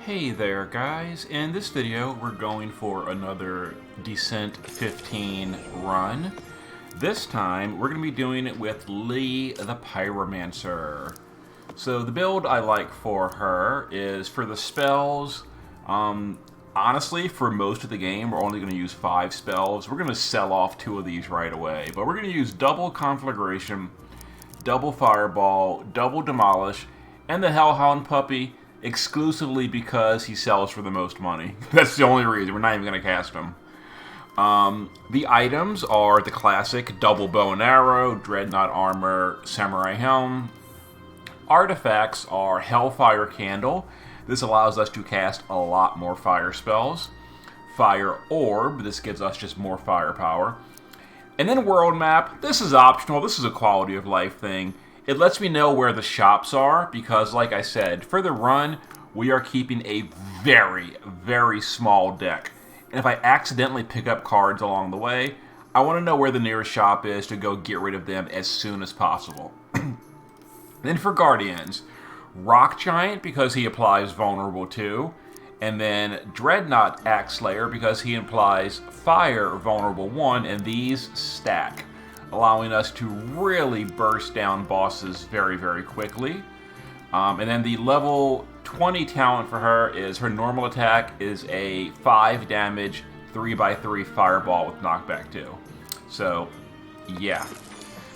Hey there guys, in this video we're going for another Descent 15 run. This time we're going to be doing it with Li the Pyromancer. So the build I like for her is for the spells, honestly for most of the game we're only going to use 5 spells. We're going to sell off 2 of these right away, but we're going to use double conflagration, double fireball, double demolish, and the Hellhound puppy exclusively because he sells for the most money. That's the only reason. We're not even going to cast him. The items are the classic double bow and arrow, dreadnought armor, samurai helm. Artifacts are Hellfire Candle. This allows us to cast a lot more fire spells. Fire Orb. This gives us just more firepower. And then World Map. This is optional. This is a quality of life thing. It lets me know where the shops are because, like I said, for the run, we are keeping a very, very small deck. And if I accidentally pick up cards along the way, I want to know where the nearest shop is to go get rid of them as soon as possible. Then for Guardians, Rock Giant because he applies Vulnerable 2, and then Dreadnought Axe Slayer because he applies Fire Vulnerable 1, and these stack, allowing us to really burst down bosses very, very quickly. And then the level 20 talent for her is her normal attack is a 5 damage 3x3 fireball with knockback 2. So, yeah.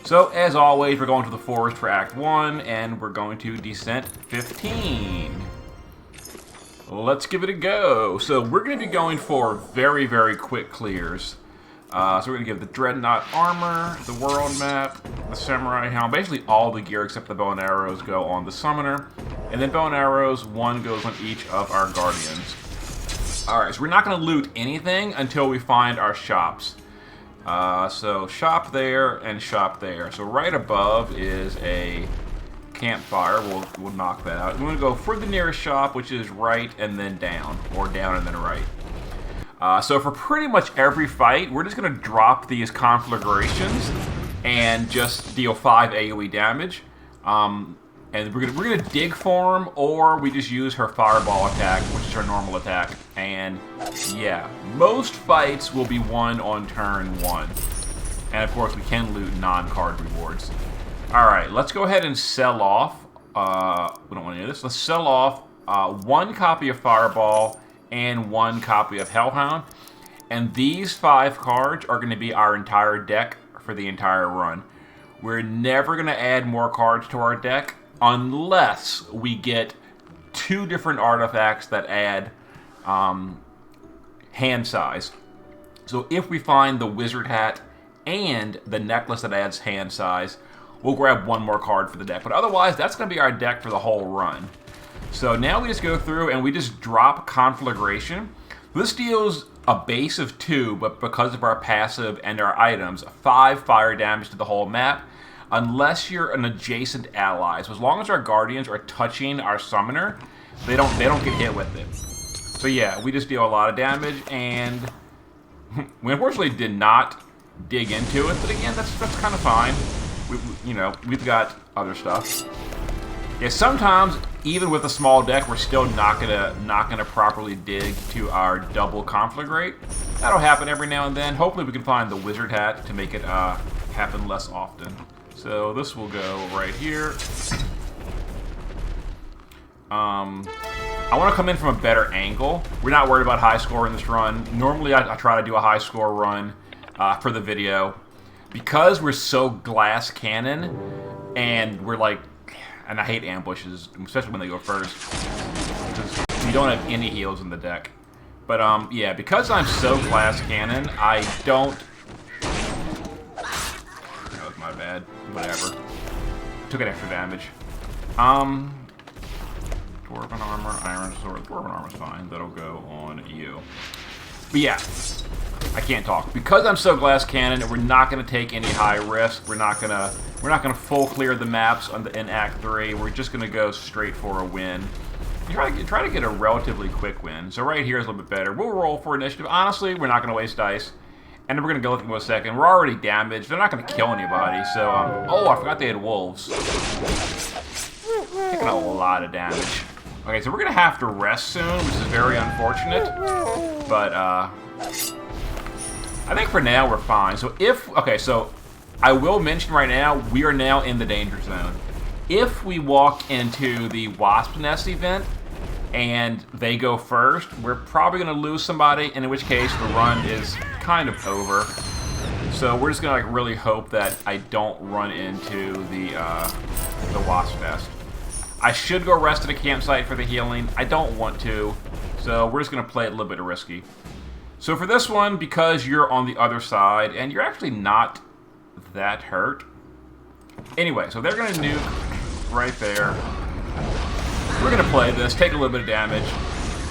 So, as always, we're going to the forest for Act 1, and we're going to Descent 15. Let's give it a go. So, we're going to be going for very, very quick clears. So we're going to give the Dreadnought Armor, the World Map, the Samurai Helm, basically all the gear except the bow and arrows go on the Summoner. And then bow and arrows, 1 goes on each of our Guardians. Alright, so we're not going to loot anything until we find our shops. So shop there and shop there. So right above is a campfire. We'll knock that out. We're going to go for the nearest shop, which is right and then down, or down and then right. So for pretty much every fight, we're just going to drop these conflagrations and just deal 5 AoE damage. And we're gonna dig for them, or we just use her fireball attack, which is her normal attack. And yeah, most fights will be won on turn 1. And of course, we can loot non-card rewards. Alright, let's go ahead and sell off. We don't want any of this. Let's sell off 1 copy of Fireball and 1 copy of Hellhound. And these 5 cards are going to be our entire deck for the entire run. We're never going to add more cards to our deck unless we get 2 different artifacts that add hand size. So if we find the wizard hat and the necklace that adds hand size, we'll grab 1 more card for the deck. But otherwise, that's going to be our deck for the whole run. So now we just go through and we just drop Conflagration. This deals a base of 2, but because of our passive and our items, 5 fire damage to the whole map, unless you're an adjacent ally. So as long as our Guardians are touching our Summoner, they don't get hit with it. So yeah, we just deal a lot of damage, and we unfortunately did not dig into it, but again, that's kind of fine. We've got other stuff. Yeah, sometimes, even with a small deck, we're still not gonna properly dig to our double conflagrate. That'll happen every now and then. Hopefully we can find the wizard hat to make it happen less often. So this will go right here. I want to come in from a better angle. We're not worried about high score in this run. Normally I try to do a high score run for the video. Because we're so glass cannon, and we're like... And I hate ambushes, especially when they go first, because we don't have any heals in the deck. But, yeah, because I'm so glass cannon, I don't... That was my bad. Whatever. Took an extra damage. Dwarven Armor, Iron Sword. Dwarven Armor's fine. That'll go on you. But, yeah. I can't talk. Because I'm so glass cannon, we're not going to take any high risk. We're not gonna full clear the maps in Act 3. We're just gonna go straight for a win. Try to get a relatively quick win. So right here is a little bit better. We'll roll for initiative. Honestly, we're not gonna waste dice. And then we're gonna go with them in a second. We're already damaged. They're not gonna kill anybody. So oh, I forgot they had wolves. Taking a lot of damage. Okay, so we're gonna have to rest soon, which is very unfortunate. But, I think for now we're fine. So okay, so I will mention right now, we are now in the danger zone. If we walk into the Wasp Nest event and they go first, we're probably going to lose somebody, and in which case the run is kind of over. So we're just going to like really hope that I don't run into the Wasp Nest. I should go rest at a campsite for the healing. I don't want to, so we're just going to play it a little bit risky. So for this one, because you're on the other side, and you're actually not that hurt. Anyway, so they're going to nuke right there. We're going to play this, take a little bit of damage.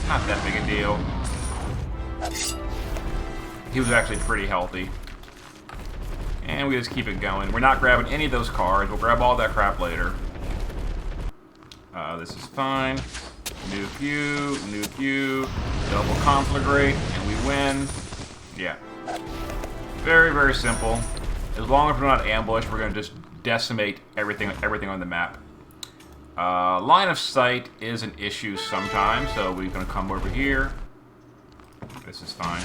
Not that big a deal. He was actually pretty healthy. And we just keep it going. We're not grabbing any of those cards. We'll grab all that crap later. This is fine. Nuke you, double conflagrate, and we win. Yeah. Very, very simple. As long as we're not ambushed, we're going to just decimate everything on the map. Line of sight is an issue sometimes, so we're going to come over here. This is fine.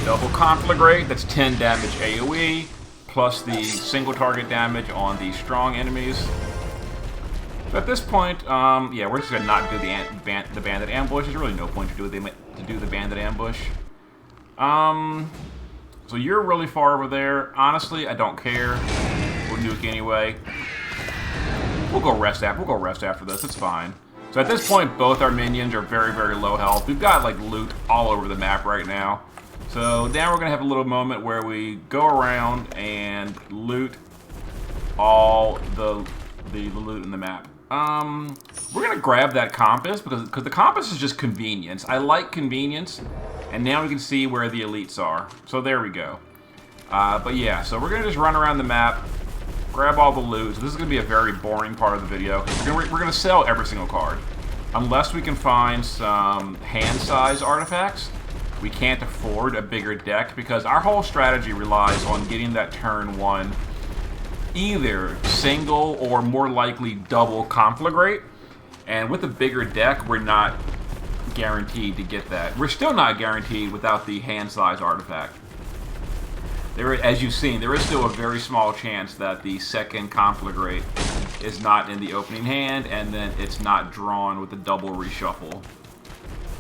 Double conflagrate, that's 10 damage AoE, plus the single target damage on the strong enemies. So at this point, yeah, we're just going to not do the bandit ambush. There's really no point to do the bandit ambush. So you're really far over there. Honestly, I don't care. We'll nuke anyway. We'll go rest after this. It's fine. So at this point, both our minions are very, very low health. We've got like loot all over the map right now. So now we're gonna have a little moment where we go around and loot all the loot in the map. We're gonna grab that compass because the compass is just convenience. I like convenience, and now we can see where the elites are. So there we go. But yeah, so we're gonna just run around the map, grab all the loot. So this is gonna be a very boring part of the video. We're gonna sell every single card, unless we can find some hand-size artifacts. We can't afford a bigger deck because our whole strategy relies on getting that turn one either single or more likely double conflagrate. And with a bigger deck, we're not guaranteed to get that. We're still not guaranteed without the hand-size artifact. As you've seen, there is still a very small chance that the second conflagrate is not in the opening hand, and then it's not drawn with a double reshuffle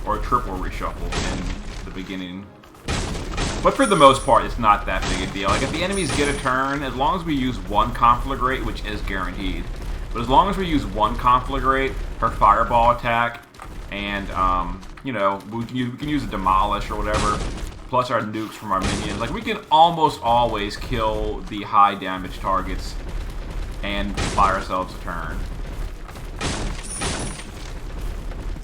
or a triple reshuffle in the beginning. But for the most part, it's not that big a deal. Like, if the enemies get a turn, as long as we use one conflagrate, which is guaranteed, but as long as we use one conflagrate, her fireball attack, and, you know, we can use a demolish or whatever, plus our nukes from our minions. Like, we can almost always kill the high damage targets and buy ourselves a turn.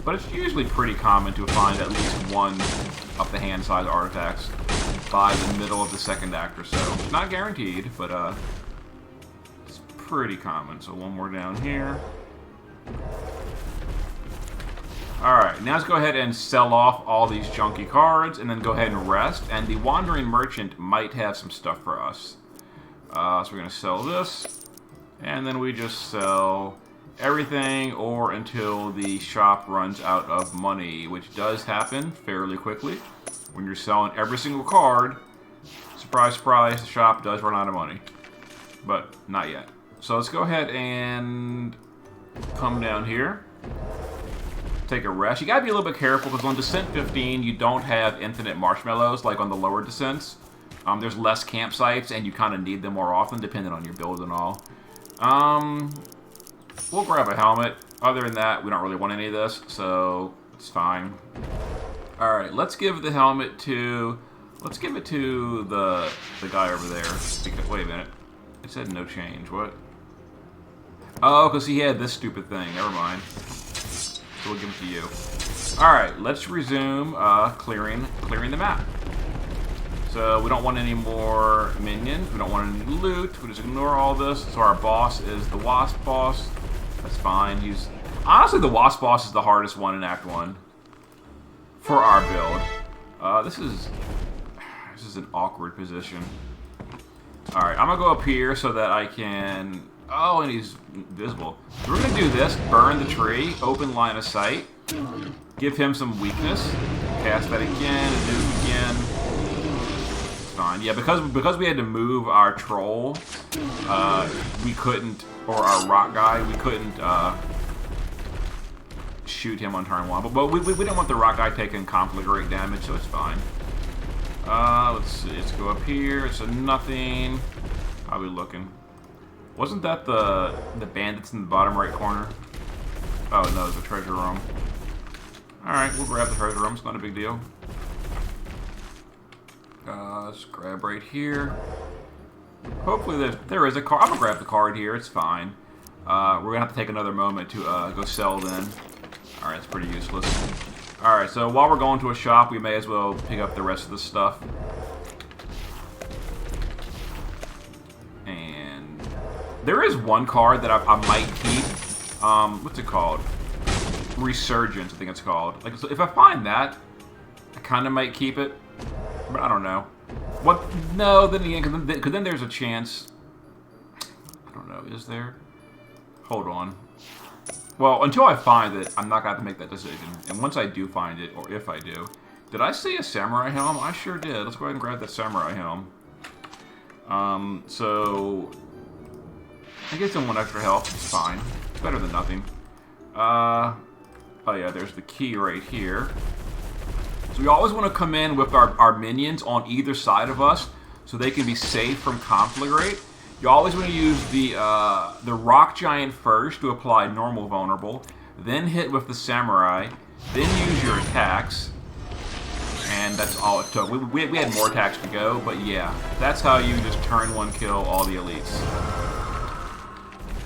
But it's usually pretty common to find at least one of the hand-size artifacts by the middle of the second act or so. Not guaranteed, but it's pretty common. So one more down here. Alright, now let's go ahead and sell off all these junky cards, and then go ahead and rest. And the Wandering Merchant might have some stuff for us. So we're going to sell this, and then we just sell everything or until the shop runs out of money, which does happen fairly quickly. When you're selling every single card, surprise, surprise, the shop does run out of money. But not yet. So let's go ahead and come down here. Take a rest. You gotta be a little bit careful because on Descent 15 you don't have infinite marshmallows like on the lower descents. There's less campsites and you kind of need them more often depending on your build and all. We'll grab a helmet. Other than that, we don't really want any of this, so it's fine. Alright, let's give the helmet to... Let's give it to the guy over there. Because, wait a minute. It said no change. What? Oh, because he had this stupid thing. Never mind. So we'll give it to you. Alright, let's resume clearing the map. So we don't want any more minions. We don't want any loot. We just ignore all this. So our boss is the Wasp boss. That's fine. Honestly, the Wasp boss is the hardest one in Act 1 for our build. This is an awkward position. Alright, I'm gonna go up here so that I can Oh, and he's invisible. So we're going to do this. Burn the tree. Open line of sight. Give him some weakness. Cast that again. And nuke again. It's fine. Yeah, because we had to move our troll, we couldn't, or our rock guy, we couldn't shoot him on turn 1. But we didn't want the rock guy taking conflagrate damage, so it's fine. Let's see. Let's go up here. It's a nothing. How are we looking? Wasn't that the bandits in the bottom right corner? Oh no, there's a treasure room. Alright, we'll grab the treasure room. It's not a big deal. Let's grab right here. Hopefully there is a card. I'm going to grab the card here. It's fine. We're going to have to take another moment to go sell then. Alright, it's pretty useless. Alright, so while we're going to a shop, we may as well pick up the rest of the stuff. And there is one card that I might keep. What's it called? Resurgence, I think it's called. Like, so if I find that, I kind of might keep it. But I don't know. What? No, then again, because then there's a chance. I don't know. Is there? Hold on. Well, until I find it, I'm not going to have to make that decision. And once I do find it, or if I do... Did I see a samurai helm? I sure did. Let's go ahead and grab that samurai helm. So... I get some 1 extra health. It's fine. It's better than nothing. Oh yeah, there's the key right here. So we always want to come in with our minions on either side of us so they can be safe from conflagrate. You always want to use the rock giant first to apply normal vulnerable, then hit with the samurai, then use your attacks, and that's all it took. We had more attacks to go, but yeah, that's how you just turn 1 kill all the elites.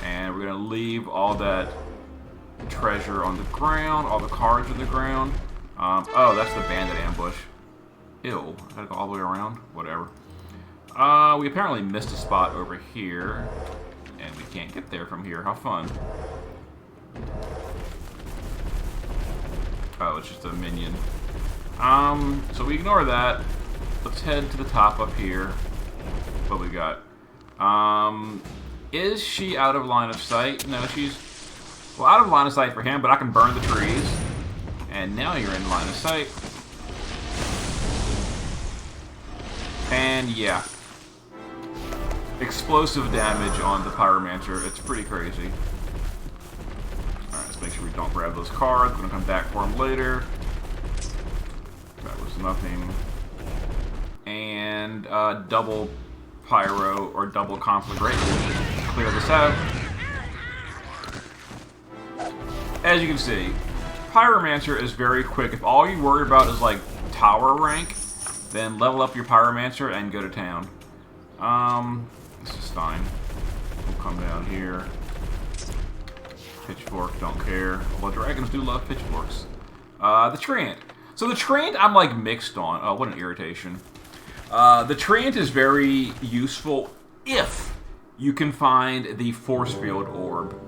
And we're going to leave all that treasure on the ground, all the cards on the ground. Oh, that's the bandit ambush. Ew, I gotta go all the way around? Whatever. We apparently missed a spot over here, and we can't get there from here. How fun. Oh, it's just a minion. So we ignore that. Let's head to the top up here. What we got? Is she out of line of sight? No, she's... Well, out of line of sight for him, but I can burn the trees. And now you're in line of sight. And yeah. Explosive damage on the Pyromancer. It's pretty crazy. Alright, let's make sure we don't grab those cards. We're going to come back for them later. That was nothing. And double pyro or double conflagrate. Clear this out. As you can see, Pyromancer is very quick. If all you worry about is like tower rank, then level up your Pyromancer and go to town. This is fine. We'll come down here. Pitchfork, don't care. Well, dragons do love pitchforks. The Treant. So the Treant I'm like mixed on. Oh, what an irritation. The Treant is very useful if you can find the force field orb.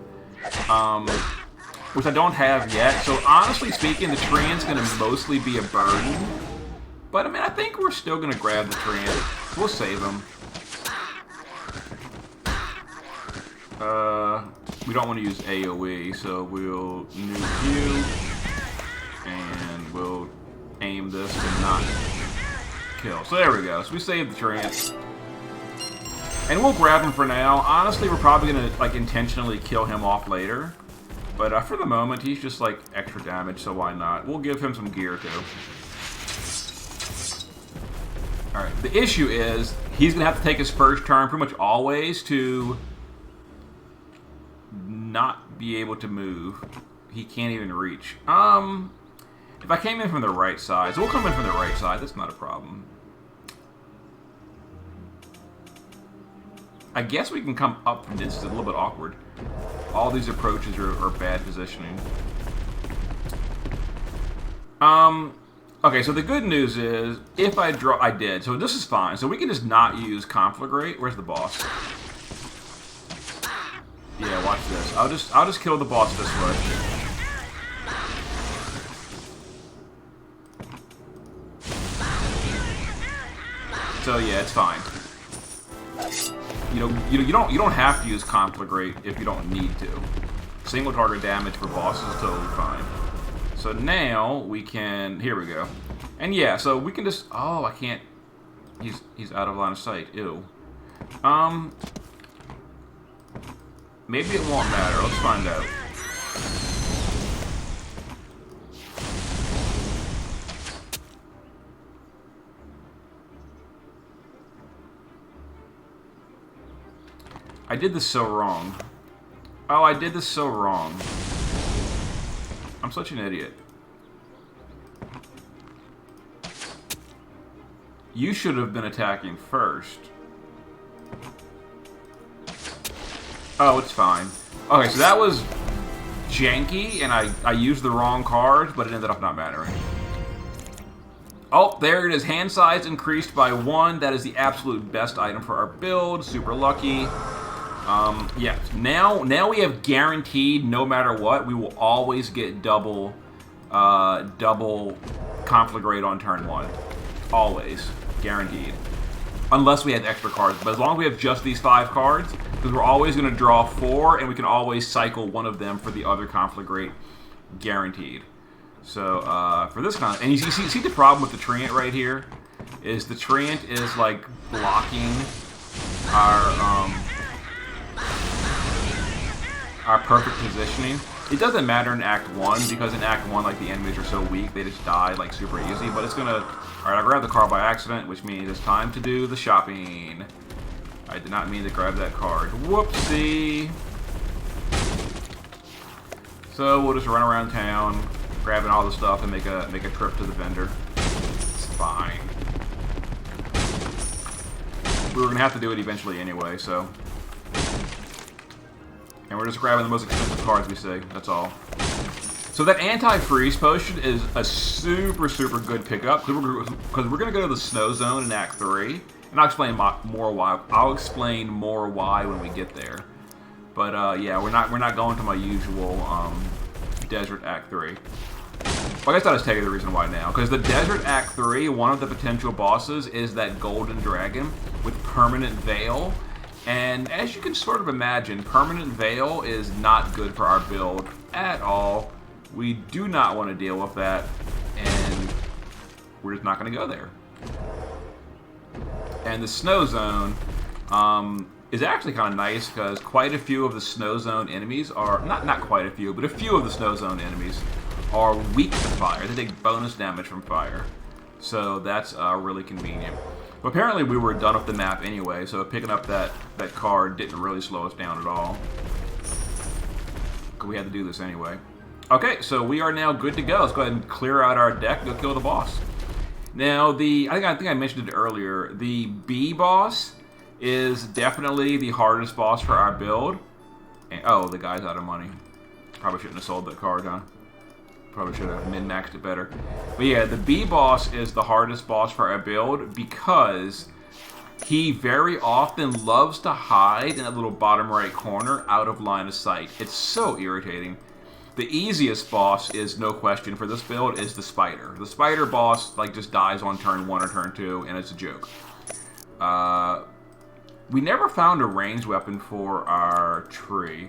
Which I don't have yet. So honestly speaking, the Treant's going to mostly be a burden. But I mean, I think we're still going to grab the Treant. We'll save him. We don't want to use AoE, so we'll nuke you. And we'll aim this to not kill. So there we go. So we saved the Treant. And we'll grab him for now. Honestly, we're probably going to like intentionally kill him off later. But for the moment, he's just like extra damage, so why not? We'll give him some gear too. Alright, the issue is he's going to have to take his first turn pretty much always to not be able to move. He can't even reach. If I came in from the right side, so we'll come in from the right side, that's not a problem. I guess we can come up from this. It's a little bit awkward. All these approaches are bad positioning. Okay, so the good news is, if I draw... I did, so this is fine. So we can just not use conflagrate. Where's the boss? Yeah, watch this. I'll just kill the boss this way. So yeah, it's fine. you don't have to use Conflagrate if you don't need to. Single target damage for bosses is totally fine. So now we can. Here we go. And yeah, so we can just. Oh, I can't. He's out of line of sight. Ew. Maybe it won't matter. Let's find out. I did this so wrong. Oh, I did this so wrong. I'm such an idiot. You should have been attacking first. Oh, it's fine. Okay, so that was janky, and I used the wrong cards, but it ended up not mattering. Oh, there it is. Hand size increased by 1. That is the absolute best item for our build. Super lucky. Yeah. Now we have guaranteed, no matter what, we will always get double Conflagrate on turn 1. Always. Guaranteed. Unless we have extra cards. But as long as we have just these 5 cards, because we're always going to draw 4, and we can always cycle one of them for the other Conflagrate. Guaranteed. So, for this kind of... And you see the problem with the Treant right here? Is the Treant is, like, blocking our perfect positioning. It doesn't matter in Act 1, because in Act 1, like, the enemies are so weak, they just die, like, super easy. But it's gonna... Alright, I grabbed the card by accident, which means it's time to do the shopping. I did not mean to grab that card. Whoopsie! So, we'll just run around town, grabbing all the stuff, and make a trip to the vendor. It's fine. We were gonna have to do it eventually anyway, so... And we're just grabbing the most expensive cards we see. That's all. So that anti-freeze potion is a super, super good pickup because we're going to go to the snow zone in Act 3, and I'll explain more why. I'll explain more why when we get there. But yeah, we're not going to my usual desert Act 3. Well, I guess I'll just tell you the reason why now. Because the desert Act 3, one of the potential bosses is that golden dragon with permanent veil. And as you can sort of imagine, permanent veil is not good for our build at all. We do not want to deal with that, and we're just not going to go there. And the snow zone is actually kind of nice because quite a few of the snow zone enemies are, not quite a few, but a few of the snow zone enemies are weak to fire. They take bonus damage from fire. So that's really convenient. But apparently we were done with the map anyway, so picking up that card didn't really slow us down at all. Because we had to do this anyway. Okay, so we are now good to go. Let's go ahead and clear out our deck and go kill the boss. Now, I think I mentioned it earlier, the B boss is definitely the hardest boss for our build. And, oh, the guy's out of money. Probably shouldn't have sold that card, huh? Probably should have min-maxed it better. But yeah, the B boss is the hardest boss for our build because he very often loves to hide in that little bottom right corner out of line of sight. It's so irritating. The easiest boss is, no question, for this build is the spider. The spider boss like just dies on turn 1 or turn 2, and it's a joke. We never found a ranged weapon for our tree.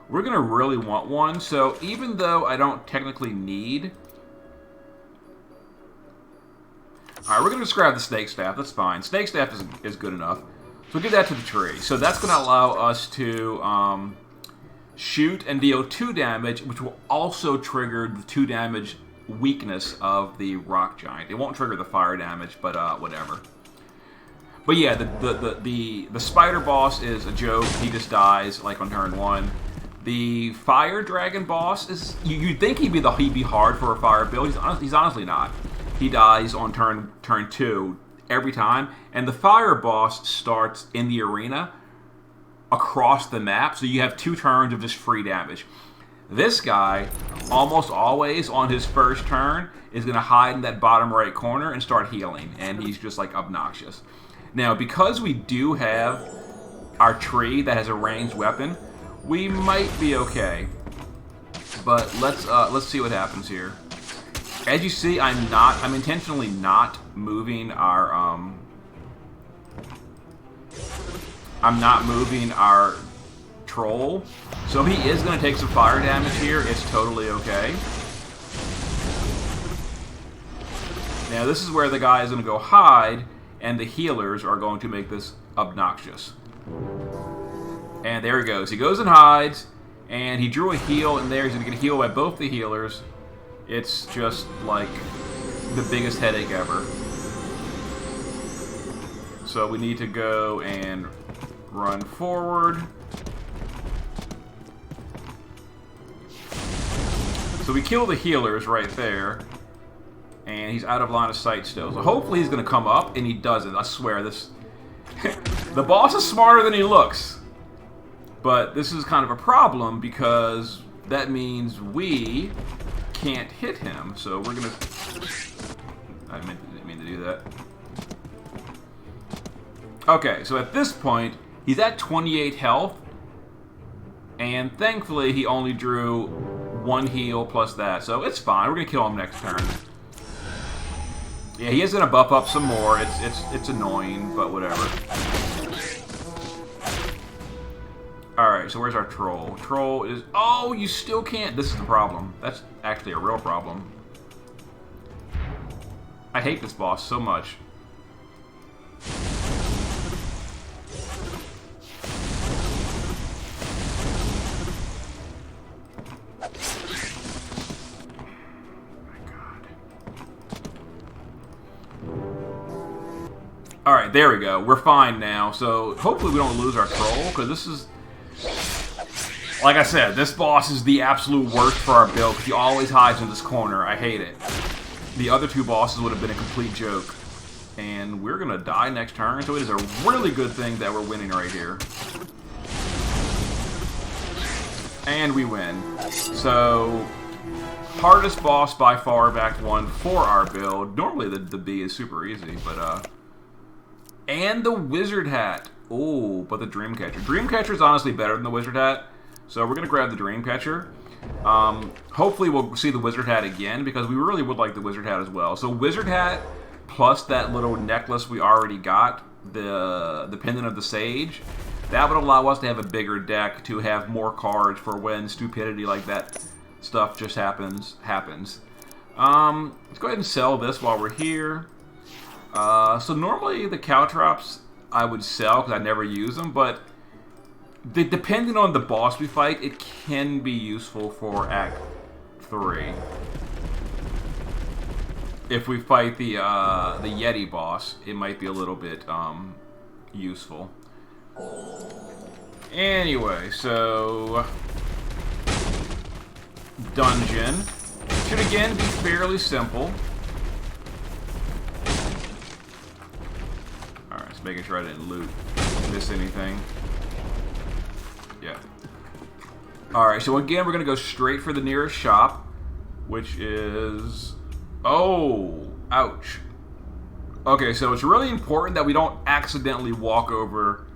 We're going to really want one, so even though I don't technically need... Alright, we're going to just grab the snake staff. That's fine. Snake staff is good enough. So we'll give that to the tree. So that's going to allow us to shoot and deal 2 damage, which will also trigger the 2 damage weakness of the rock giant. It won't trigger the fire damage, but whatever. But yeah, the spider boss is a joke. He just dies like on turn 1. The fire dragon boss is, you'd think he'd be hard for a fire build. He's honestly not. He dies on turn 2 every time, and the fire boss starts in the arena across the map, so you have 2 turns of just free damage. This guy, almost always on his first turn, is going to hide in that bottom right corner and start healing, and he's just like obnoxious. Now, because we do have our tree that has a ranged weapon, we might be okay. But let's see what happens here. As you see, I'm intentionally not moving our I'm not moving our troll. So he is going to take some fire damage here. It's totally okay. Now this is where the guy is going to go hide, and the healers are going to make this obnoxious. And there he goes. He goes and hides, and he drew a heal in there. He's going to get healed by both the healers. It's just like the biggest headache ever. So we need to go and run forward. So we kill the healers right there. And he's out of line of sight still. So hopefully he's going to come up, and he doesn't. I swear, this... the boss is smarter than he looks. But this is kind of a problem, because that means we can't hit him. So we're going to... I didn't mean to do that. Okay, so at this point, he's at 28 health. And thankfully, he only drew 1 heal plus that. So it's fine. We're going to kill him next turn. Yeah, he is going to buff up some more. It's annoying, but whatever. Alright, so where's our troll? Troll is... Oh, you still can't... This is the problem. That's actually a real problem. I hate this boss so much. Alright, there we go. We're fine now. So, hopefully we don't lose our troll, because this is... Like I said, this boss is the absolute worst for our build, because he always hides in this corner. I hate it. The other 2 bosses would have been a complete joke. And we're going to die next turn, so it is a really good thing that we're winning right here. And we win. So, hardest boss by far of Act 1 for our build. Normally the B is super easy, but and the Wizard Hat. Oh, but the Dreamcatcher. Dreamcatcher is honestly better than the Wizard Hat, so we're going to grab the Dreamcatcher. Hopefully we'll see the Wizard Hat again, because we really would like the Wizard Hat as well. So Wizard Hat plus that little necklace we already got, the Pendant of the Sage, that would allow us to have a bigger deck, to have more cards for when stupidity like that stuff just happens. Let's go ahead and sell this while we're here. So normally the Caltrops I would sell because I never use them, but depending on the boss we fight, it can be useful for Act 3. If we fight the Yeti boss, it might be a little bit useful. Anyway, so dungeon should again be fairly simple. Making sure I didn't miss anything. Yeah. Alright, so again, we're going to go straight for the nearest shop, which is... Oh! Ouch. Okay, so it's really important that we don't accidentally walk over...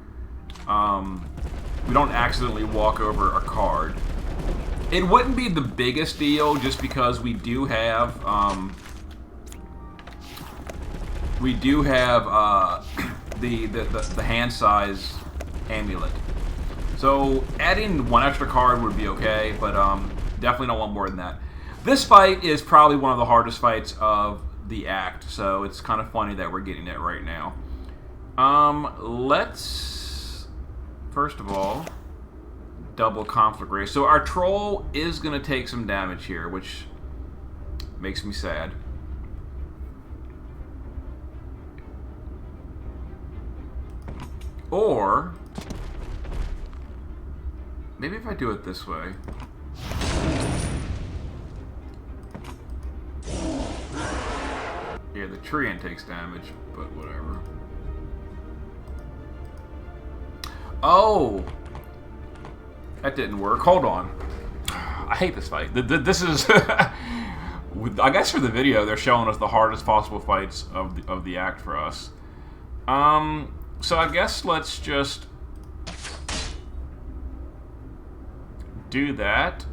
we don't accidentally walk over a card. It wouldn't be the biggest deal, just because we do have... the hand size amulet. So adding 1 extra card would be okay, but definitely don't want more than that. This fight is probably one of the hardest fights of the act, so it's kind of funny that we're getting it right now. Let's first of all double conflict race. So our troll is going to take some damage here, which makes me sad. Or maybe if I do it this way. Yeah, the Treant takes damage, but whatever. Oh! That didn't work. Hold on. I hate this fight. This is... I guess for the video, they're showing us the hardest possible fights of the act for us. So I guess let's just do that.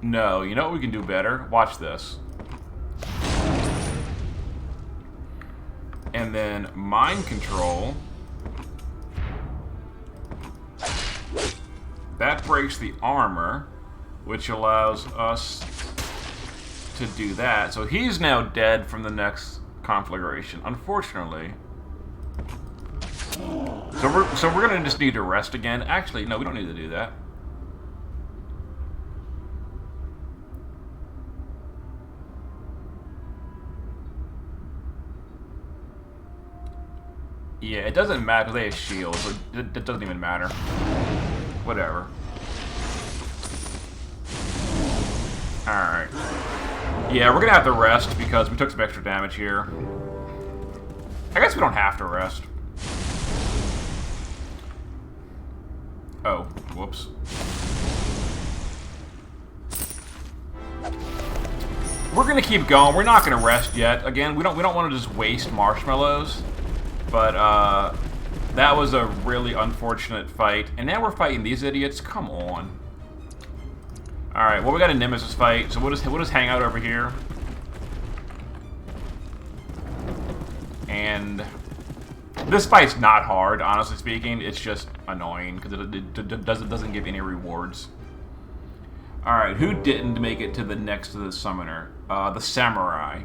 No, you know what we can do better? Watch this. And then mind control. That breaks the armor, which allows us to do that. So he's now dead from the next conflagration, unfortunately. So we're gonna just need to rest again. Actually, no, we don't need to do that. Yeah, it doesn't matter because they have shields. So it doesn't even matter. Whatever. Alright. Yeah, we're gonna have to rest because we took some extra damage here. I guess we don't have to rest. Oh, whoops. We're gonna keep going. We're not gonna rest yet. Again, we don't want to just waste marshmallows. But that was a really unfortunate fight. And now we're fighting these idiots. Come on. All right. Well, we got a nemesis fight, so we'll just hang out over here. And this fight's not hard, honestly speaking. It's just annoying because it doesn't give any rewards. All right. Who didn't make it to the next to the summoner? The samurai.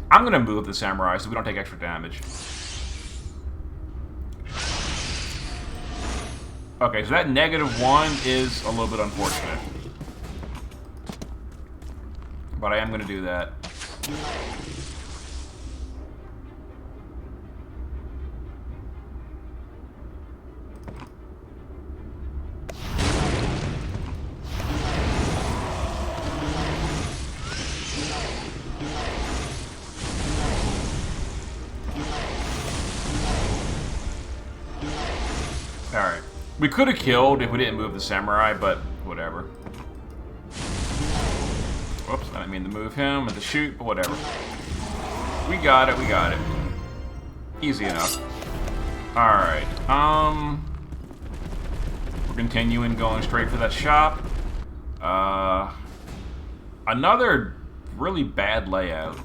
I'm gonna move the samurai so we don't take extra damage. Okay, so that -1 is a little bit unfortunate. But I am gonna do that. Alright. We could have killed if we didn't move the samurai, but whatever. Whoops, I didn't mean to move him and to shoot, but whatever. We got it, we got it. Easy enough. Alright, we're continuing going straight for that shop. Another really bad layout.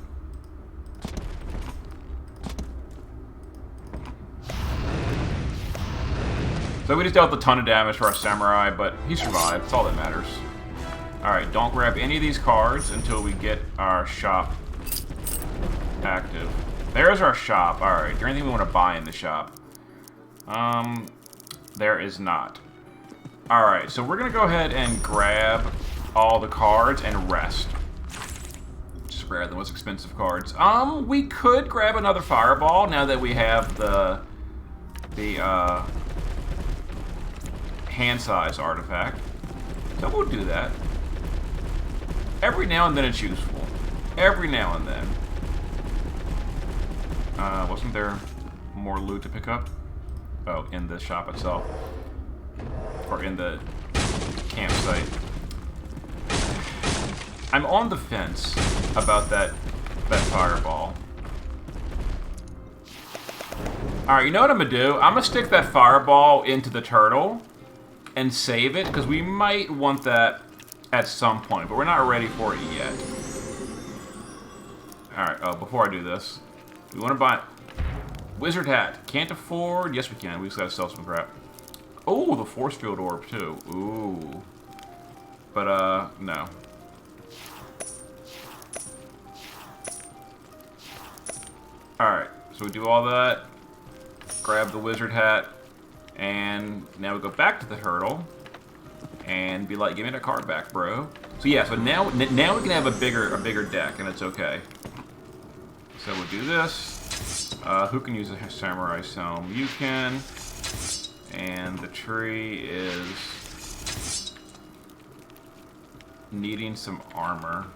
So we just dealt a ton of damage to our samurai, but he survived. That's all that matters. Alright, don't grab any of these cards until we get our shop active. There's our shop. Alright, is there anything we want to buy in the shop? There is not. Alright, so we're going to go ahead and grab all the cards and rest. Just grab the most expensive cards. We could grab another fireball now that we have the hand size artifact. So we'll do that. Every now and then it's useful. Every now and then. Wasn't there more loot to pick up? Oh, in the shop itself. Or in the campsite. I'm on the fence about that fireball. Alright, you know what I'm gonna do? I'm gonna stick that fireball into the turtle and save it, because we might want that at some point, but we're not ready for it yet. Alright, oh, before I do this, we want to buy wizard hat. Can't afford. Yes, we can. We just gotta sell some crap. Oh, the force field orb too. Ooh. But no. Alright, so we do all that. Grab the wizard hat. And now we go back to the turtle and be like, give me that card back, bro. So yeah, so now we can have a bigger deck, and it's okay. So we'll do this. Who can use a samurai helm? You can. And the tree is needing some armor.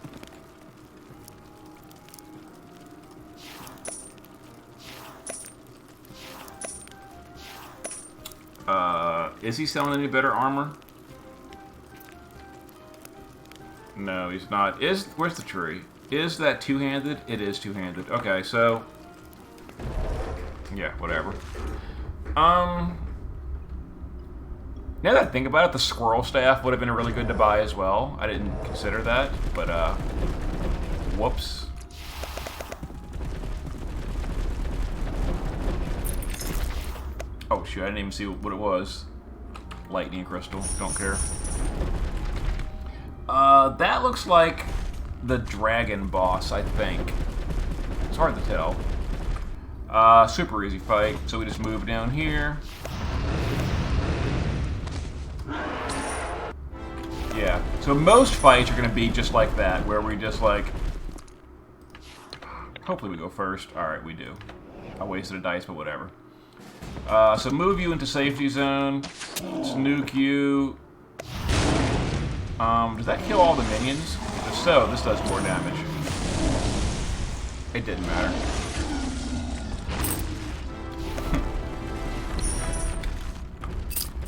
Is he selling any better armor? No, he's not. Where's the tree? Is that two-handed? It is two-handed. Okay, so yeah, whatever. Now that I think about it, the squirrel staff would have been really good to buy as well. I didn't consider that, but whoops. Oh shoot, I didn't even see what it was. lightning crystal. Don't care. That looks like the dragon boss, I think. It's hard to tell. Super easy fight. So we just move down here. Yeah. So most fights are going to be just like that, where we just like... Hopefully we go first. Alright, we do. I wasted a dice, but whatever. So move you into safety zone. Let's nuke you. Does that kill all the minions? If so, this does more damage. It didn't matter.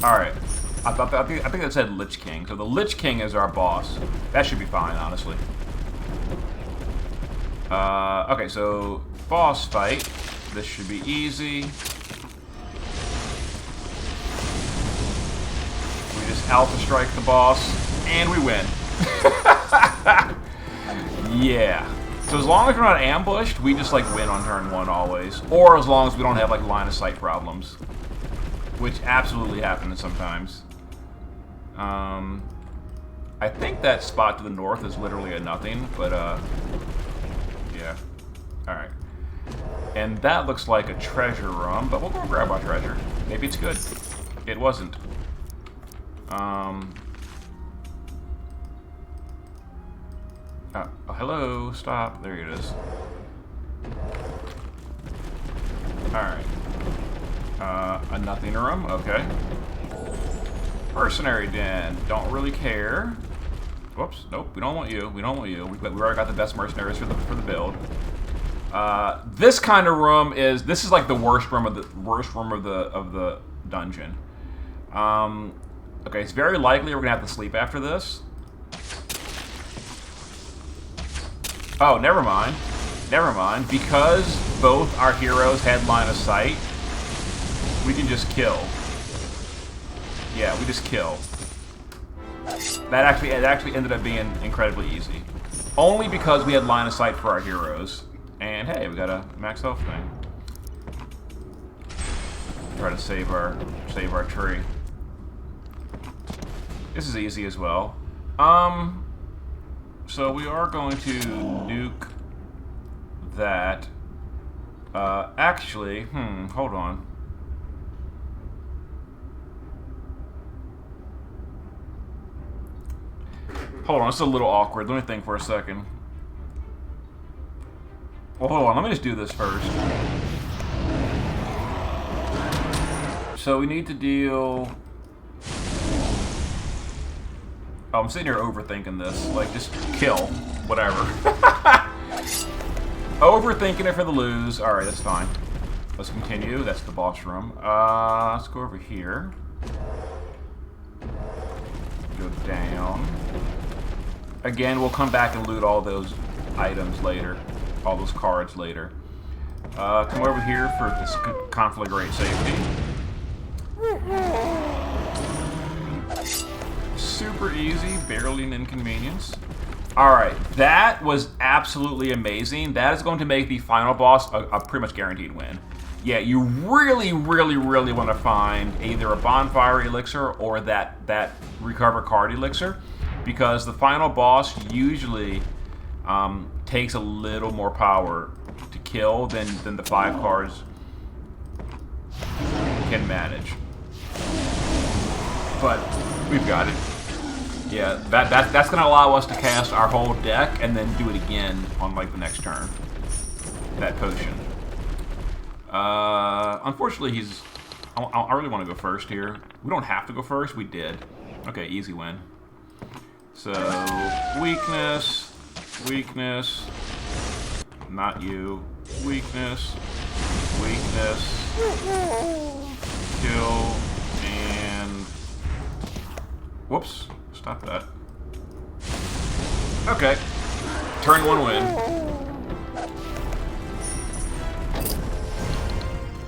Alright. I think that said Lich King. So the Lich King is our boss. That should be fine, honestly. Okay, so boss fight. This should be easy. We just Alpha Strike the boss, and we win. Yeah. So as long as we're not ambushed, we just like win on turn 1 always. Or as long as we don't have like line of sight problems. Which absolutely happens sometimes. I think that spot to the north is literally a nothing, but yeah. Alright. And that looks like a treasure room, but we'll go grab our treasure. Maybe it's good. It wasn't. Oh, hello, stop. There it is. Alright. A nothing room, okay. Mercenary Den, don't really care. Whoops, nope, we don't want you. We don't want you. We already got the best mercenaries for the build. This kind of room is like the worst room of the dungeon. Okay, it's very likely we're gonna have to sleep after this. Oh, never mind. Never mind. Because both our heroes had line of sight, we can just kill. Yeah, we just kill. It actually ended up being incredibly easy. Only because we had line of sight for our heroes. And hey, we got a max health thing. Try to save our tree. This is easy as well. So we are going to nuke that. Actually, hold on. Hold on, it's a little awkward. Let me think for a second. Well, hold on, let me just do this first. So we need to deal... Oh, I'm sitting here overthinking this. Like, just kill. Whatever. Overthinking it for the lose. Alright, that's fine. Let's continue. That's the boss room. Let's go over here. Go down. Again, we'll come back and loot all those items later. All those cards later. Come over here for this conflagrate safety. Super easy, barely an inconvenience. Alright, that was absolutely amazing. That is going to make the final boss a pretty much guaranteed win. Yeah, you really, really, really want to find either a bonfire elixir or that recover card elixir, because the final boss usually takes a little more power to kill than the 5 cards can manage. But we've got it. Yeah, that's going to allow us to cast our whole deck and then do it again on like the next turn. That potion. Unfortunately, I really want to go first here. We don't have to go first. We did. Okay, easy win. So, weakness, weakness, not you, weakness, weakness, kill, and... Whoops. Stop that. Okay. Turn 1 win.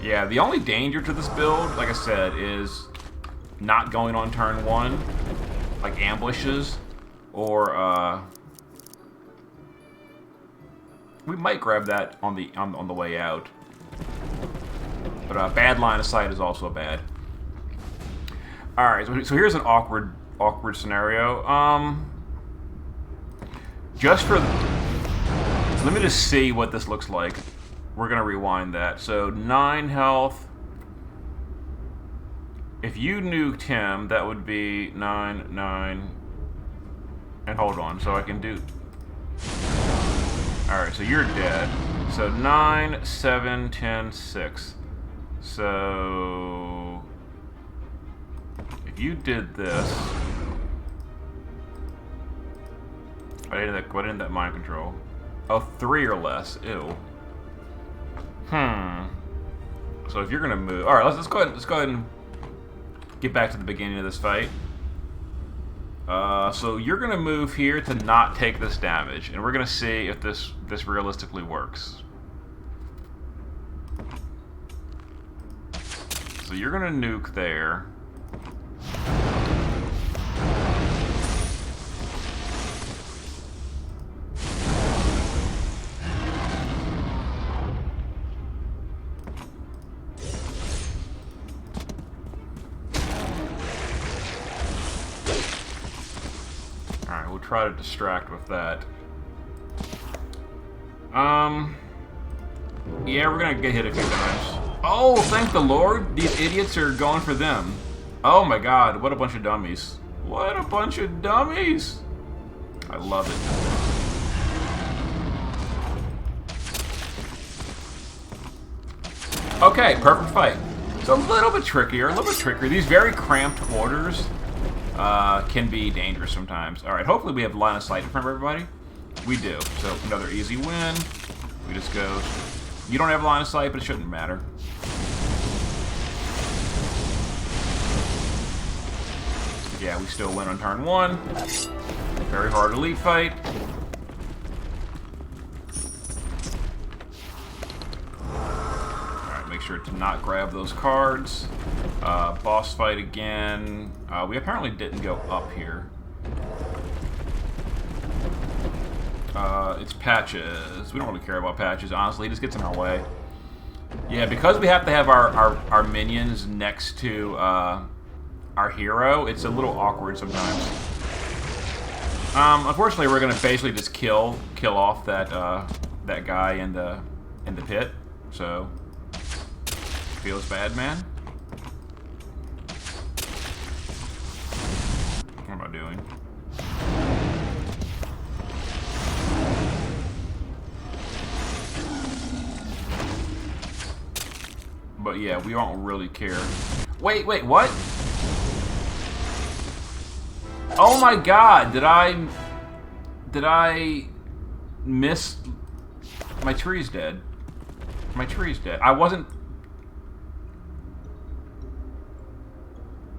Yeah, the only danger to this build, like I said, is not going on turn 1, like ambushes, or we might grab that on the way out. But bad line of sight is also bad. All right, so here's an awkward scenario. Just for, let me just see what this looks like. We're gonna rewind that. So 9 health. If you nuked him, that would be 9, 9. And hold on, so I can do. All right, so you're dead. So 9, 7, 10, 6. So if you did this, what ended that mind control? Oh, 3 or less. Ew. So if you're gonna move, all right, let's go ahead and get back to the beginning of this fight. So you're gonna move here to not take this damage, and we're gonna see if this realistically works. So you're gonna nuke there. Alright, we'll try to distract with that. Yeah, we're gonna get hit a few times. Oh, thank the Lord! These idiots are going for them. Oh my god, what a bunch of dummies. What a bunch of dummies! I love it. Okay, perfect fight. It's a little bit trickier, These very cramped quarters can be dangerous sometimes. Alright, hopefully we have line of sight in front of everybody. We do. So, another easy win. We just go... You don't have line of sight, but it shouldn't matter. Yeah, we still win on turn 1. Very hard elite fight. Alright, make sure to not grab those cards. Boss fight again. We apparently didn't go up here. It's Patches. We don't really care about Patches, honestly. He just gets in our way. Yeah, because we have to have our minions next to our hero, it's a little awkward sometimes. Unfortunately, we're gonna basically just kill off that that guy in the pit. So feels bad, man. What am I doing? But yeah, we don't really care. Wait, what? Oh my god, did I miss? My tree's dead. My tree's dead. I wasn't...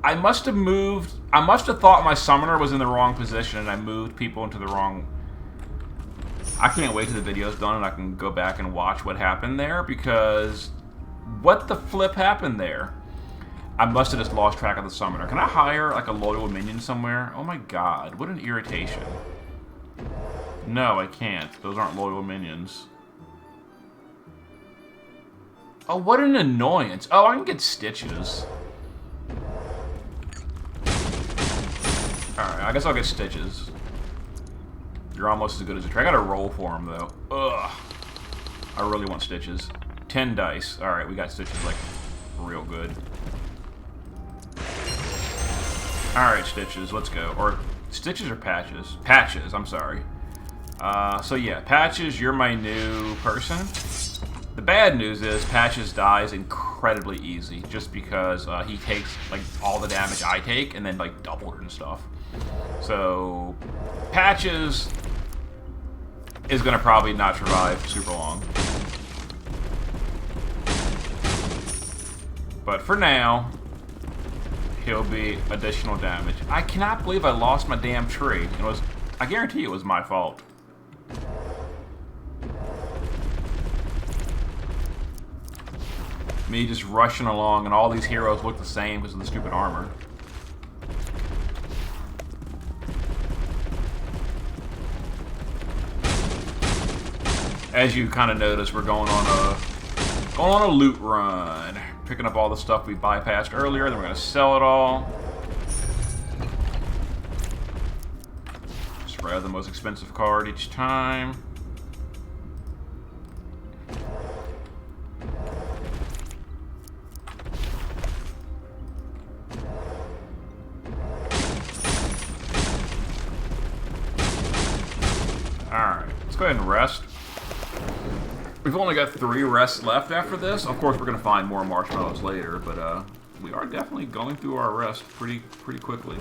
I must have moved... I must have thought my summoner was in the wrong position and I moved people into the wrong... I can't wait till the video's done and I can go back and watch what happened there, because... What the flip happened there? I must have just lost track of the summoner. Can I hire, like, a loyal minion somewhere? Oh my god, what an irritation. No, I can't. Those aren't loyal minions. Oh, what an annoyance. Oh, I can get Stitches. Alright, I guess I'll get Stitches. You're almost as good as a tree. I gotta roll for him, though. Ugh. I really want Stitches. 10 dice. Alright, we got Stitches, like, real good. Alright, Stitches, let's go. Or, Stitches or Patches? Patches, I'm sorry. So yeah, Patches, you're my new person. The bad news is Patches dies incredibly easy, just because he takes, like, all the damage I take, and then, like, double it and stuff. So, Patches is gonna probably not survive super long. But for now, he'll be additional damage. I cannot believe I lost my damn tree. It was, I guarantee it was my fault. Me just rushing along, and all these heroes look the same because of the stupid armor. As you kind of notice, we're going on a loot run. Picking up all the stuff we bypassed earlier, then we're going to sell it all. Grab the most expensive card each time. Alright, let's go ahead and rest. We've only got 3 rests left after this. Of course, we're going to find more marshmallows later, but we are definitely going through our rest pretty quickly.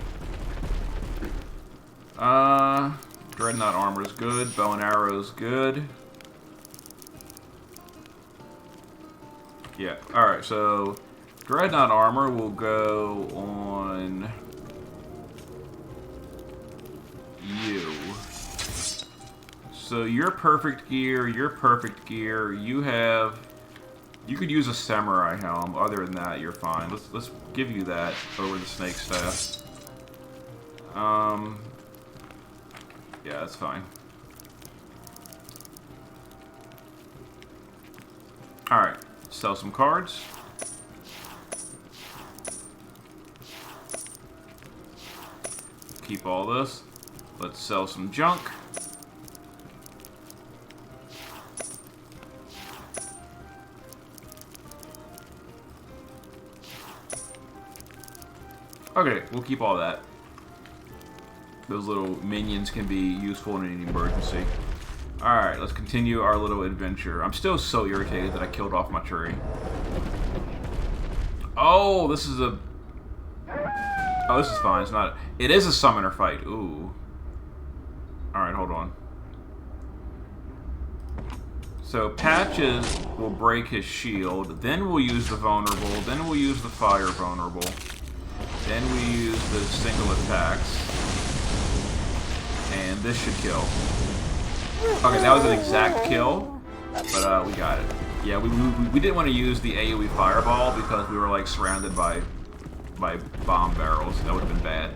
Dreadnought armor is good. Bow and arrow is good. Yeah, alright, so Dreadnought armor will go on you. So you're perfect gear, you could use a samurai helm. Other than that, you're fine. Let's give you that over the snake staff. Yeah, that's fine. Alright, sell some cards. Keep all this. Let's sell some junk. Okay, we'll keep all that. Those little minions can be useful in an emergency. Alright, let's continue our little adventure. I'm still so irritated that I killed off my tree. Oh, this is a... Oh, this is fine. It's not... It is a summoner fight. Ooh. Alright, hold on. So, Patches will break his shield. Then we'll use the vulnerable. Then we'll use the fire vulnerable. Then we use the single attacks. And this should kill. Okay, that was an exact kill, but we got it. Yeah, we didn't want to use the AoE fireball because we were like surrounded by bomb barrels. That would have been bad.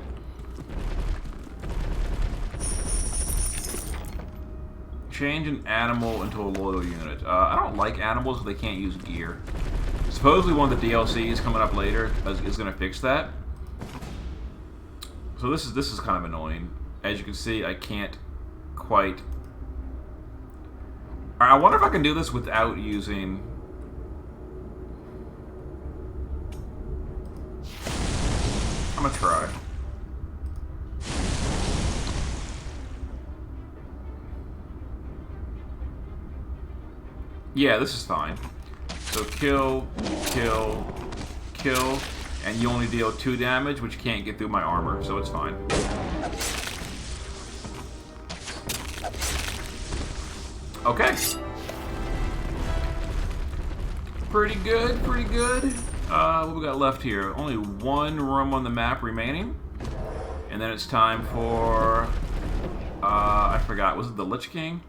Change an animal into a loyal unit. I don't like animals if they can't use gear. Supposedly one of the DLCs coming up later is going to fix that. So this is kind of annoying. As you can see, I can't quite... Alright, I wonder if I can do this without using... I'm gonna try. Yeah, this is fine. So kill, kill, kill, and you only deal 2 damage, which can't get through my armor, so it's fine. Okay. Pretty good, pretty good. What we got left here? Only 1 room on the map remaining. And then it's time for... I forgot. Was it the Lich King?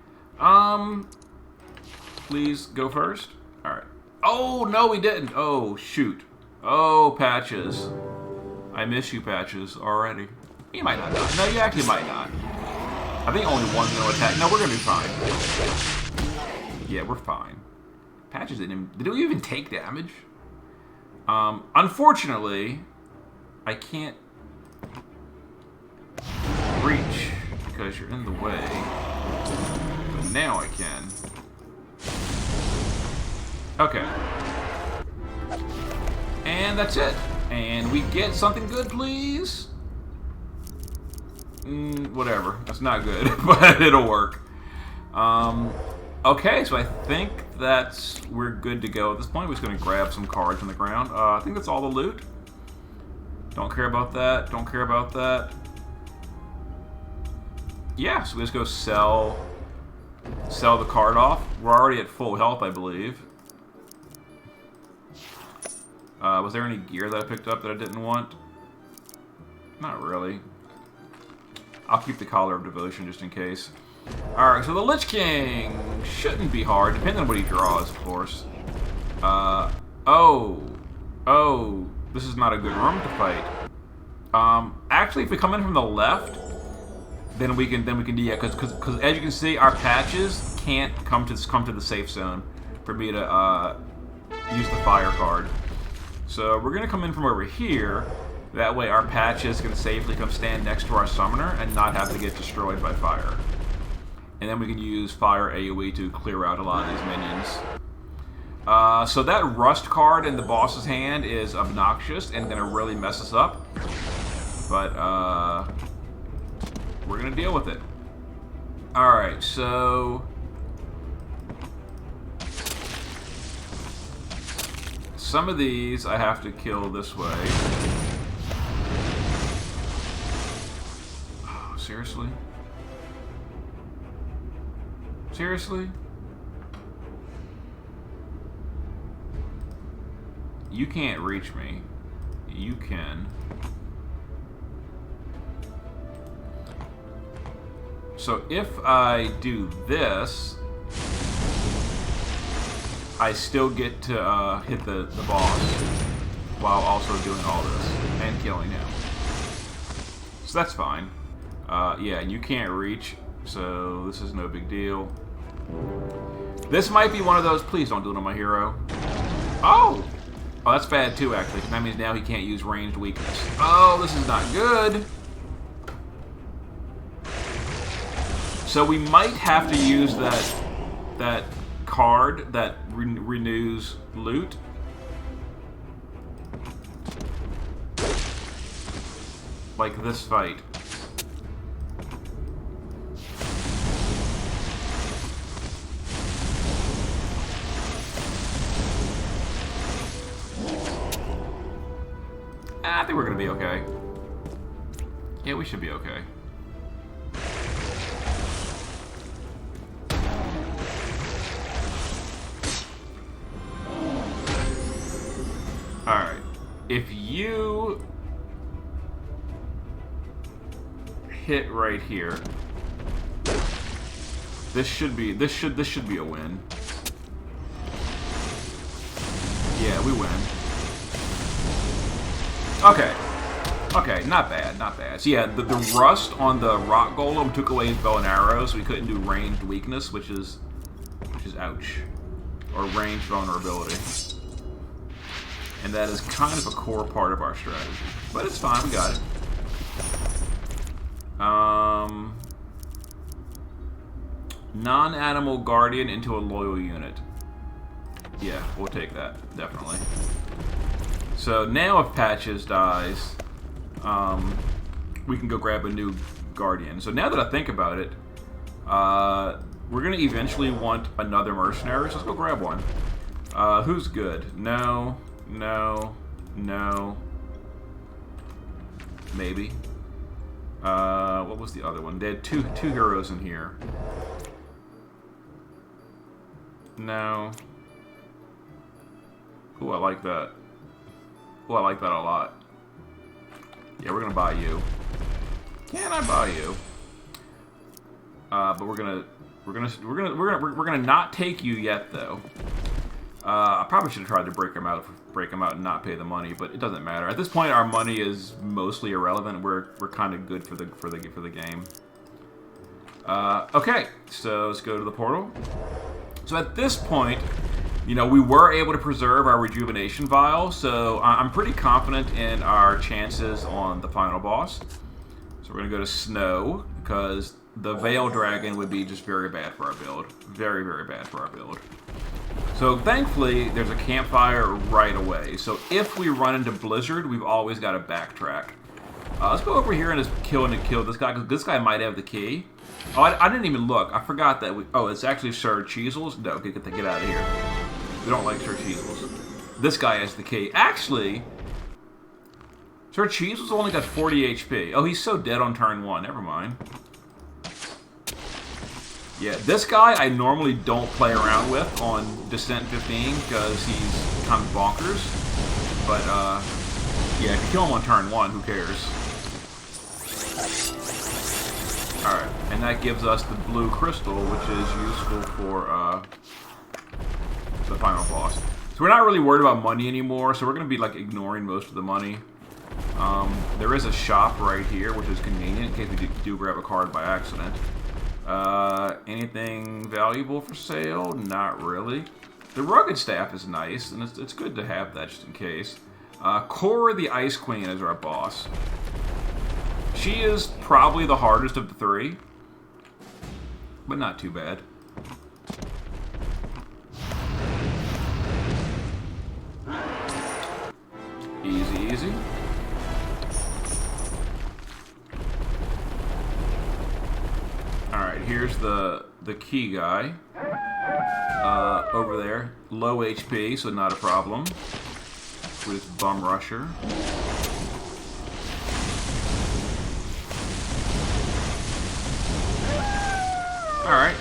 Please go first. Alright. Oh, no, we didn't. Oh, shoot. Oh, Patches. I miss you, Patches, already. You might not die. No, you actually might not. I think only 1 no attack. No, we're gonna be fine. Yeah, we're fine. Patches didn't even... Did we even take damage? Unfortunately, I can't reach because you're in the way. But now I can. Okay. And that's it. And we get something good, please. Whatever. That's not good, but it'll work. Okay, so I think we're good to go. At this point, we're just going to grab some cards from the ground. I think that's all the loot. Don't care about that. Don't care about that. Yeah, so we just go sell the card off. We're already at full health, I believe. Was there any gear that I picked up that I didn't want? Not really. I'll keep the Collar of Devotion just in case. Alright, so the Lich King shouldn't be hard, depending on what he draws, of course. Oh, this is not a good room to fight. Actually, if we come in from the left, then we can yeah, because as you can see, our Patches can't come to the safe zone for me to use the fire card. So we're gonna come in from over here, That way our patches can safely come stand next to our summoner and not have to get destroyed by fire. And then we can use fire AoE to clear out a lot of these minions. So that rust card in the boss's hand is obnoxious and gonna really mess us up. But we're gonna deal with it. Alright, so some of these I have to kill this way. Oh, seriously? Seriously? You can't reach me. You can. So if I do this, I still get to hit the boss while also doing all this and killing him. So that's fine. Yeah, you can't reach, so this is no big deal. This might be one of those, please don't do it on my hero. Oh! Oh, that's bad too, actually. That means now he can't use ranged weakness. Oh, this is not good. So we might have to use that card that renews loot. Like this fight. I think we're gonna be okay. Yeah, we should be okay. Alright. If you hit right here, this should be a win. Yeah, we win. Okay. Okay, not bad, not bad. So yeah, the rust on the rock golem took away his bow and arrows, so we couldn't do ranged weakness, which is ouch. Or ranged vulnerability. And that is kind of a core part of our strategy. But it's fine, we got it. Non-animal guardian into a loyal unit. Yeah, we'll take that, definitely. So now if Patches dies, we can go grab a new guardian. So now that I think about it, we're going to eventually want another mercenary, so let's go grab one. Who's good? No, no, no, maybe. What was the other one? They had two heroes in here. No. Ooh, I like that. Ooh, I like that a lot. Yeah, we're gonna buy you. Can I buy you? But we're gonna not take you yet, though. I probably should have tried to break him out and not pay the money, but it doesn't matter. At this point, our money is mostly irrelevant. We're kind of good for the game. Okay, so let's go to the portal. So at this point, you know, we were able to preserve our rejuvenation vial, so I'm pretty confident in our chances on the final boss. So we're gonna go to Snow, because the Veil Dragon would be just very bad for our build. Very, very bad for our build. So thankfully, there's a campfire right away. So if we run into Blizzard, we've always got to backtrack. Let's go over here and just kill this guy, because this guy might have the key. Oh, I didn't even look. I forgot that oh, it's actually Sir Cheezels? No, get out of here. We don't like Sir Cheezels. This guy has the key. Actually, Sir Cheezels only got 40 HP. Oh, he's so dead on turn 1. Never mind. Yeah, this guy I normally don't play around with on Descent 15 because he's kind of bonkers. But, yeah, if you kill him on turn 1, who cares? Alright, and that gives us the blue crystal, which is useful for, the final boss. So we're not really worried about money anymore, so we're going to be, like, ignoring most of the money. There is a shop right here, which is convenient in case we do grab a card by accident. Anything valuable for sale? Not really. The rugged staff is nice, and it's good to have that just in case. Cora the Ice Queen is our boss. She is probably the hardest of the three, but not too bad. Easy, easy. Alright, here's the key guy. Over there. Low HP, so not a problem. With Bum Rusher. Alright.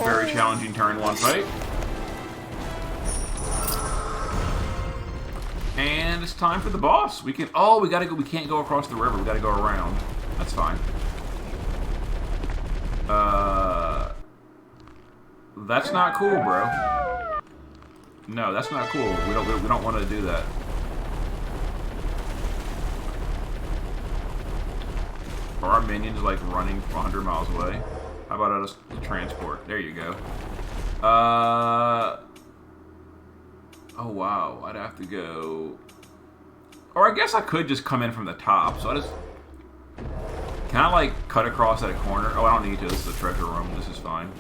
Very challenging turn 1 fight. And it's time for the boss. We can we gotta go, we can't go across the river, we gotta go around. That's fine. That's not cool, bro. No, that's not cool. We don't want to do that. Are our minions like running 100 miles away? How about us transport? There you go. Oh wow, I'd have to go. Or I guess I could just come in from the top. So I just can I like cut across that corner? Oh, I don't need to. This is a treasure room. This is fine.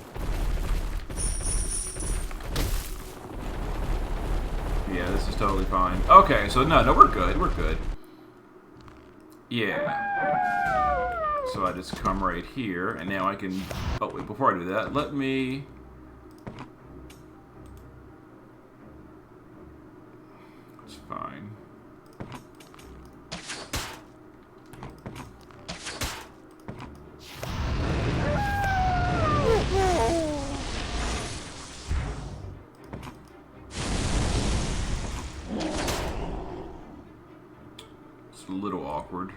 Yeah, this is totally fine. Okay, so no, we're good. We're good. Yeah. So I just come right here, and now I can... Oh, wait, before I do that, let me... It's fine. It's a little awkward.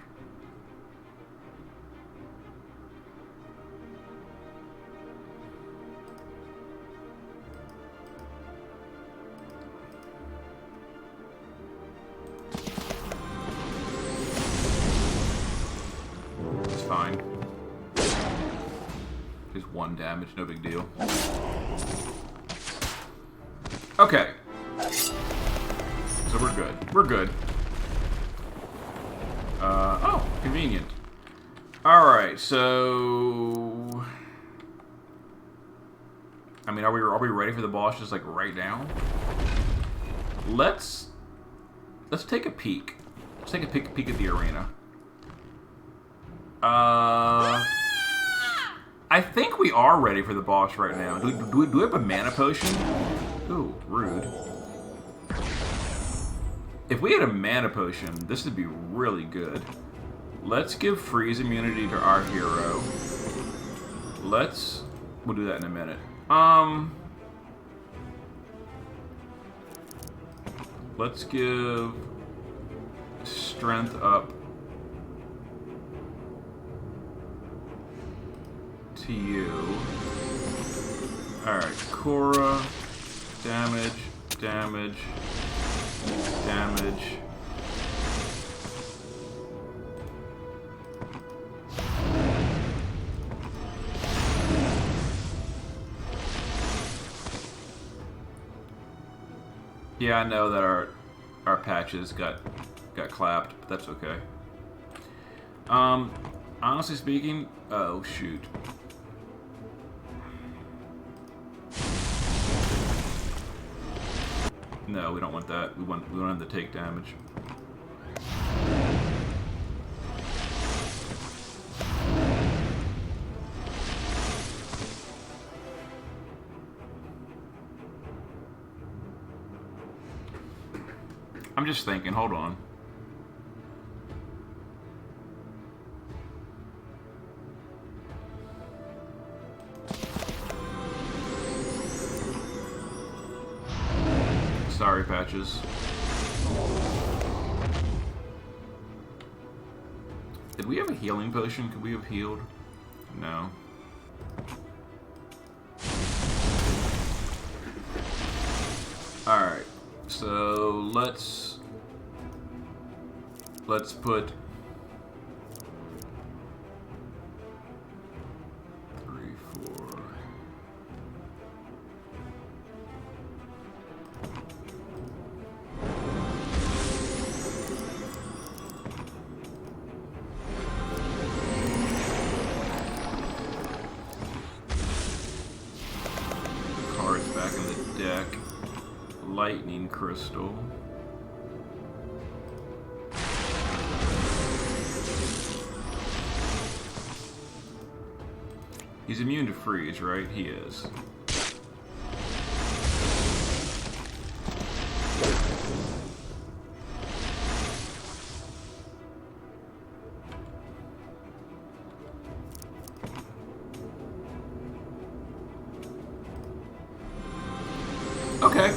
It's fine. Just 1 damage, no big deal. Okay. So we're good. We're good. Oh, convenient. Alright, so... I mean, are we ready for the boss just, like, right now? Let's take a peek. Let's take a peek at the arena. I think we are ready for the boss right now. Do we have a mana potion? Ooh, rude. If we had a mana potion, this would be really good. Let's give freeze immunity to our hero. We'll do that in a minute. Let's give strength up to you. Alright, Cora. Damage, damage, damage. Yeah, I know that our patches got clapped, but that's okay. Honestly speaking, oh shoot. No, we don't want that. We want him to take damage. I'm just thinking, hold on. Sorry, Patches. Did we have a healing potion? Could we have healed? No. Alright. So let's put 3, 4. deck. Lightning Crystal. He's immune to freeze, right? He is. Okay.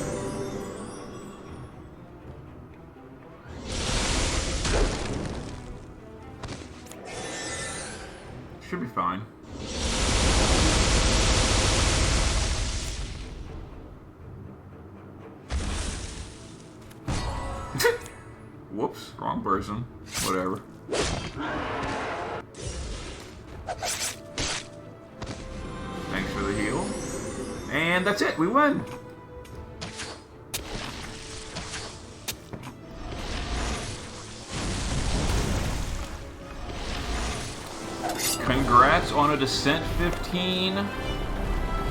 Should be fine. Whoops, wrong person. Whatever. Thanks for the heal. And that's it, we win! Congrats on a Descent 15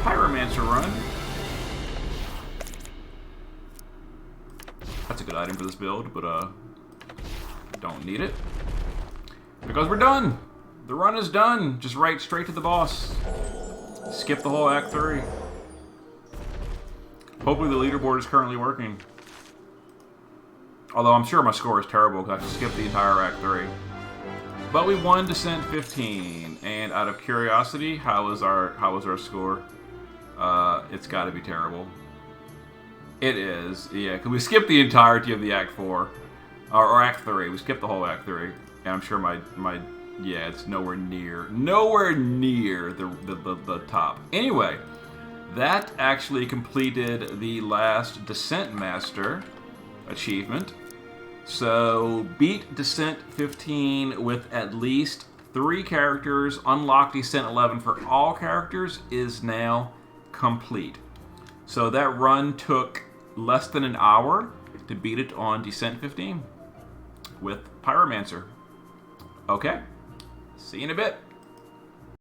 Pyromancer run. That's a good item for this build, but don't need it. Because we're done! The run is done! Just right straight to the boss. Skip the whole Act 3. Hopefully the leaderboard is currently working. Although I'm sure my score is terrible because I have to skip the entire Act 3. But we won Descent 15, and out of curiosity, how was our score? It's got to be terrible. It is, yeah, because we skipped the entirety of the Act 4, or Act 3. We skipped the whole Act 3, and I'm sure yeah, it's nowhere near the top. Anyway, that actually completed the last Descent Master achievement. So, beat Descent 15 with at least 3 characters, unlock Descent 11 for all characters is now complete. So that run took less than an hour to beat it on Descent 15 with Pyromancer. Okay, see you in a bit.